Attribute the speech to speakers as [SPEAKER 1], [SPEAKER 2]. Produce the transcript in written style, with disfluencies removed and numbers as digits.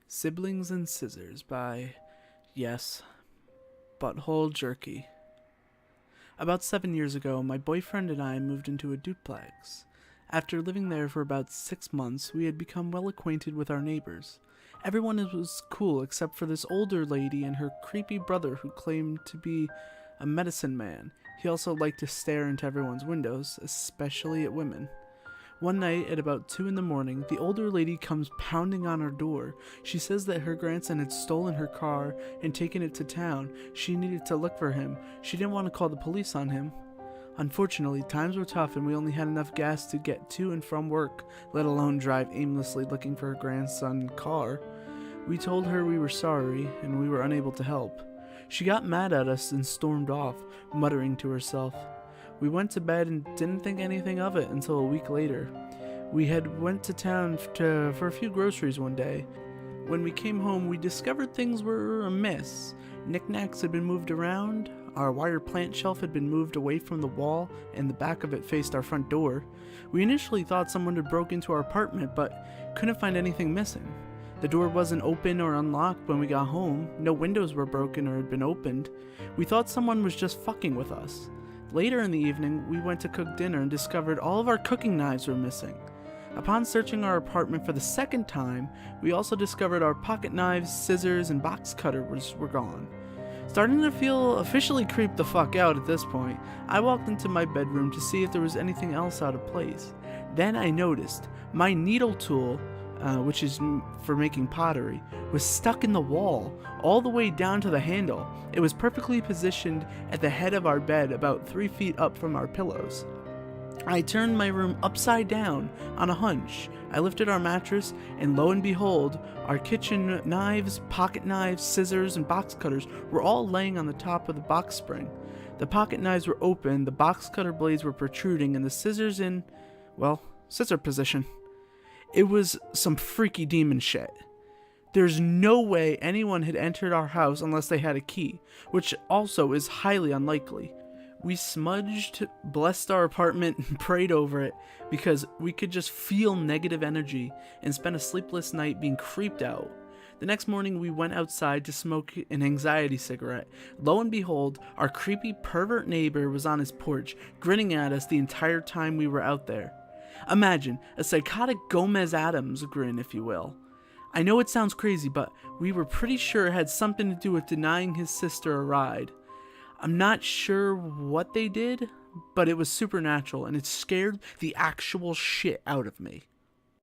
[SPEAKER 1] Siblings and Scissors by, yes, Butthole Jerky. About 7 years ago, my boyfriend and I moved into a duplex. After living there for about 6 months, we had become well acquainted with our neighbors. Everyone was cool except for this older lady and her creepy brother who claimed to be a medicine man. He also liked to stare into everyone's windows, especially at women. One night at about 2 in the morning, the older lady comes pounding on our door. She says that her grandson had stolen her car and taken it to town. She needed to look for him. She didn't want to call the police on him. Unfortunately, times were tough and we only had enough gas to get to and from work, let alone drive aimlessly looking for her grandson's car. We told her we were sorry and we were unable to help. She got mad at us and stormed off, muttering to herself. We went to bed and didn't think anything of it until a week later. We had went to town for a few groceries one day. When we came home, we discovered things were amiss. Knickknacks had been moved around, our wire plant shelf had been moved away from the wall, and the back of it faced our front door. We initially thought someone had broke into our apartment, but couldn't find anything missing. The door wasn't open or unlocked when we got home. No windows were broken or had been opened. We thought someone was just fucking with us. Later in the evening, we went to cook dinner and discovered all of our cooking knives were missing. Upon searching our apartment for the second time, we also discovered our pocket knives, scissors, and box cutters were gone. Starting to feel officially creeped the fuck out at this point, I walked into my bedroom to see if there was anything else out of place. Then I noticed my needle tool, which is for making pottery, was stuck in the wall, all the way down to the handle. It was perfectly positioned at the head of our bed, about 3 feet up from our pillows. I turned my room upside down on a hunch. I lifted our mattress, and lo and behold, our kitchen knives, pocket knives, scissors, and box cutters were all laying on the top of the box spring. The pocket knives were open, the box cutter blades were protruding, and the scissors in, well, scissor position. It was some freaky demon shit. There's no way anyone had entered our house unless they had a key, which also is highly unlikely. We smudged, blessed our apartment, and prayed over it because we could just feel negative energy and spent a sleepless night being creeped out. The next morning we went outside to smoke an anxiety cigarette. Lo and behold, our creepy pervert neighbor was on his porch, grinning at us the entire time we were out there. Imagine a psychotic Gomez Adams grin, if you will. I know it sounds crazy, but we were pretty sure it had something to do with denying his sister a ride. I'm not sure what they did, but it was supernatural and it scared the actual shit out of me.